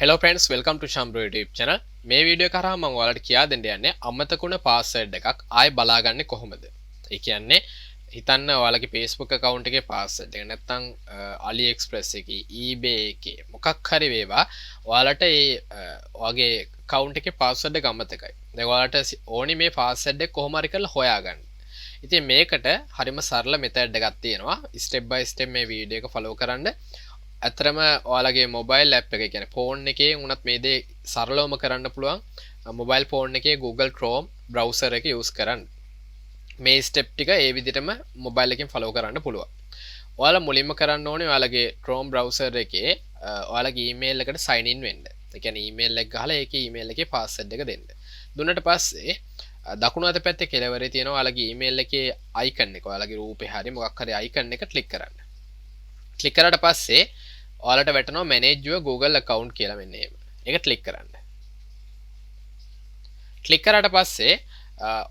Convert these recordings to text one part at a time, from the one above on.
Hello friends, welcome to Shambro YouTube channel. මේ video කරා මම ඔයාලට කියා දෙන්න යන්නේ අමතකුණ පාස්වර්ඩ් එකක් ආයෙ බලාගන්නේ කොහොමද? ඒ කියන්නේ හිතන්න ඔයාලගේ Facebook account එකේ password එක නැත්නම් AliExpress එකේ eBay එකේ මොකක් හරි වේවා ඔයාලට ඒ ඔයාගේ account එකේ password එක අමතකයි. දැන් ඔයාලට ඕනි මේ password එක කොහොම හරි කරලා හොයාගන්න. ඉතින් මේකට හරිම සරල method එකක් තියෙනවා. step by step මේ වීඩියෝ එක follow කරන්න. ඇතරම ඔයාලගේ මොබයිල් ඇප් එක කියන්නේ ෆෝන් එකේ උනත් මේ දේ සරලවම කරන්න පුළුවන් මොබයිල් ෆෝන් එකේ Google Chrome browser එක use කරන්න මේ ස්ටෙප් ටික ඒ විදිහටම මොබයිල් එකෙන් follow කරන්න පුළුවන් ඔයාලා මුලින්ම කරන්න ඕනේ ඔයාලගේ Chrome browser එකේ ඔයාලගේ email එකට sign in වෙන්න ඒ කියන්නේ email එක ගහලා ඒකේ email එකේ password එක දෙන්න දුන්නට පස්සේ දකුණු අත පැත්තේ කෙළවරේ තියෙන ඔයාලගේ email එකේ icon එක ඔයාලගේ රූපේ හරි මොකක් හරි icon එක ක්ලික් කරන්න ක්ලික් කරාට පස්සේ ඔයාලට වැටෙනවා manage your Google account කියලා මෙන්න එහෙම. ඒක ක්ලික් කරන්න. ක්ලික් කරාට පස්සේ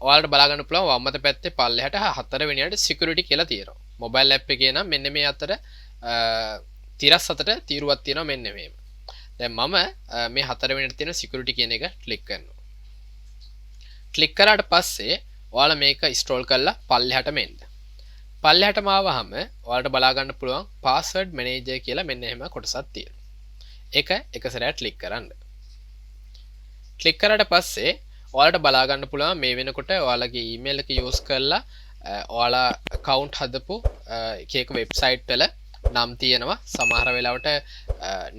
ඔයාලට බලා ගන්න පුළුවන් වම් අත පැත්තේ පල්ලෙහාට හතර වෙනියට security කියලා තියෙනවා. mobile app එකේ නම් මෙන්න මේ අතර තිරස් අතට තීරුවක් තියෙනවා මෙන්න මෙහෙම. දැන් මම මේ හතර වෙනියට තියෙන security කියන එක ක්ලික් කරනවා. ක්ලික් කරාට පස්සේ ඔයාලා මේක scroll කරලා පල්ලෙහාට මෙන්න. පල්ලෙහාටම ආවහම ඔයාලට බලා ගන්න පුළුවන් password manager කියලා මෙන්න එහෙම කොටසක් තියෙනවා. ඒක එක සැරයක් ක්ලික් කරන්න. ක්ලික් කරාට පස්සේ ඔයාලට බලා ගන්න පුළුවන් මේ වෙනකොට ඔයාලගේ email එක use කරලා ඔයාලා account හදපු එක එක website වල නම් තියෙනවා. සමහර වෙලාවට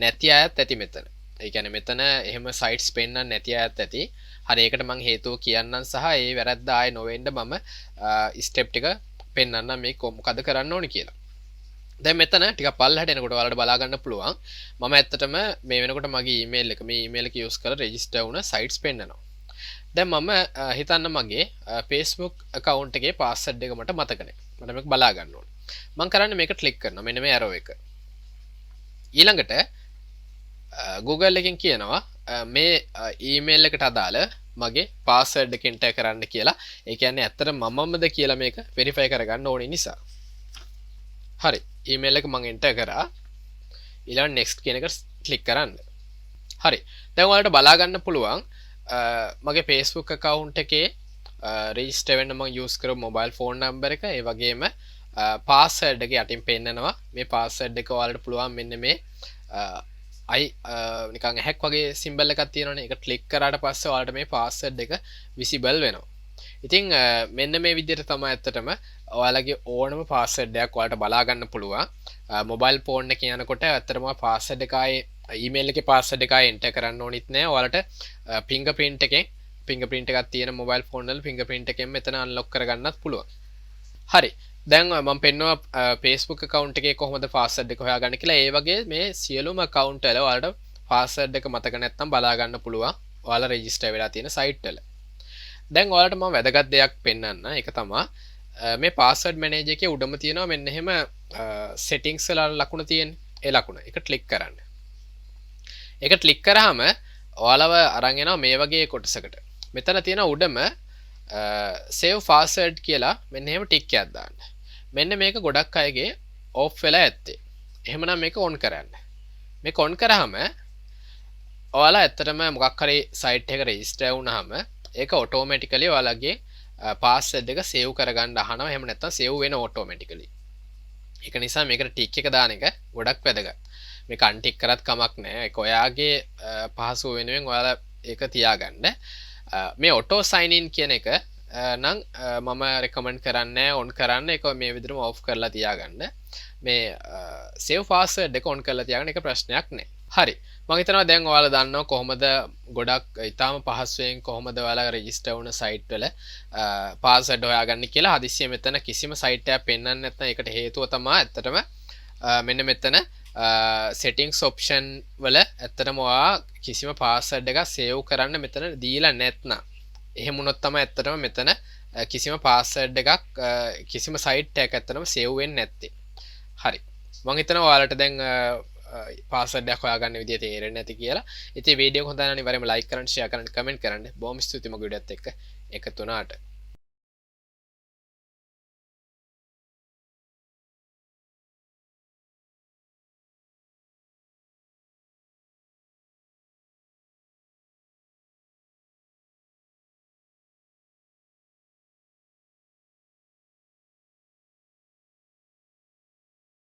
නැති අයත් ඇති මෙතන. ඒ කියන්නේ මෙතන එහෙම sites පෙන්නන්න නැති අයත් ඇති. හරි ඒකට මම හේතුව කියන්නම් සහ ඒ වැරද්ද ආයේ නොවෙන්න මම step ටික පෙන්වන්න මේ මොකද කරන්න ඕනේ කියලා. දැන් මෙතන ටිකක් පල්ලෙහාට එනකොට ඔයාලට බලා ගන්න පුළුවන් මම ඇත්තටම මේ වෙනකොට මගේ email එක මේ email එක use කරලා register වුණ sites පෙන්නනවා. දැන් මම හිතන්න මගේ Facebook account එකේ password එක මට මතක නැහැ. මට මේක බලා ගන්න ඕනේ. මම කරන්නේ මේක click කරනවා. මෙන්න මේ arrow එක. ඊළඟට Google එකෙන් කියනවා මේ email එකට අදාළ මගේ password එක enter කරන්න කියලා. ඒ කියන්නේ ඇත්තට මමමද කියලා මේක verify කරගන්න ඕනේ නිසා. හරි. email එක මම enter කරා. ඊළඟ next කියන එක click කරන්න. හරි. දැන් ඔයාලට බලා ගන්න පුළුවන් මගේ Facebook account එකේ register වෙන්න මම use කරපු mobile phone number එක ඒ වගේම password එක යටින් පෙන්නනවා. මේ password එක ඔයාලට පුළුවන් මෙන්න මේ නිකන් හැක් වගේ සිම්බල් එකක් තියෙනවනේ ඒක ක්ලික් කරාට පස්සේ ඔයාලට මේ password එක visible වෙනවා. ඉතින් මෙන්න මේ විදිහට තමයි ඇත්තටම ඔයාලගේ ඕනම password එකක් ඔයාලට බලා ගන්න පුළුවන්. මොබයිල් ෆෝන් එකේ යනකොට ඇත්තටම password එක ආයේ email එකේ password එක ආයේ enter කරන්න ඕනිත් නෑ. ඔයාලට fingerprint එකක් තියෙන මොබයිල් ෆෝන් වල fingerprint එකෙන් මෙතන unlock කරගන්නත් පුළුවන්. හරි. දැන් මම පෙන්නවා Facebook account එකේ කොහොමද password එක හොයාගන්න කියලා. ඒ වගේ මේ සියලුම account වල ඔයාලට password එක මතක නැත්නම් බලා ගන්න පුළුවන්. ඔයාලා register වෙලා තියෙන site වල. දැන් ඔයාලට මම වැදගත් දෙයක් පෙන්වන්න. ඒක තමයි මේ password manager එකේ උඩම තියෙනවා මෙන්න එහෙම settings වල ලකුණ තියෙන්නේ. ඒ ලකුණ. ඒක click කරන්න. ඒක click කරාම ඔයාලව අරන් එනවා මේ වගේ කොටසකට. මෙතන තියෙන උඩම save password කියලා මෙන්න එහෙම ටික් එකක් දාන්න. මෙන්න මේක ගොඩක් අයගේ off වෙලා ඇත්තේ. එහෙමනම් මේක on කරන්න. මේක on කරාම ඔයාලා ඇත්තටම මොකක් හරි site එක register වුණාම ඒක automatically ඔයාලගේ password එක save කරගන්න අහනවා. එහෙම නැත්නම් save වෙන automatically. ඒක නිසා මේකට ටික් එක දාන එක ගොඩක් වැදගත්. මේක untick කරත් කමක් නැහැ. ඒක ඔයාගේ පහසුව වෙනුවෙන් ඔයාලා ඒක තියාගන්න. මේ auto sign in කියන එක නම් මම recommend කරන්නේ on කරන්න. ඒක මේ විදිහටම off කරලා තියාගන්න. මේ save password එක on කරලා තියාගන්න එක ප්‍රශ්නයක් නෑ. හරි. මම හිතනවා දැන් ඔයාලා දන්නවා කොහොමද ගොඩක් ඊටාම පහසුවෙන් කොහොමද ඔයාලා register වුණ site වල password හොයාගන්නේ කියලා. හදිස්සියෙ මෙතන කිසිම site එකක් පෙන්වන්නේ නැත්නම් ඒකට හේතුව තමයි ඇත්තටම මෙන්න මෙතන settings option වල ඇත්තටම ඔයා කිසිම password එකක් save කරන්න මෙතන දීලා නැත්නම් එහෙම වුණොත් තමයි ඇත්තටම මෙතන කිසිම password එකක් කිසිම site එකක් ඇත්තටම save වෙන්නේ නැත්තේ. හරි. මම හිතනවා ඔයාලට දැන් password එකක් හොයාගන්න විදිය තේරෙන්නේ නැති කියලා. ඉතින් වීඩියෝ එක හොඳ නම් අනිවාර්යයෙන්ම like කරන්න, share කරන්න, comment කරන්න. බොහොම ස්තුතියි මගේ වීඩියෝත් එක්ක එකතු වුණාට.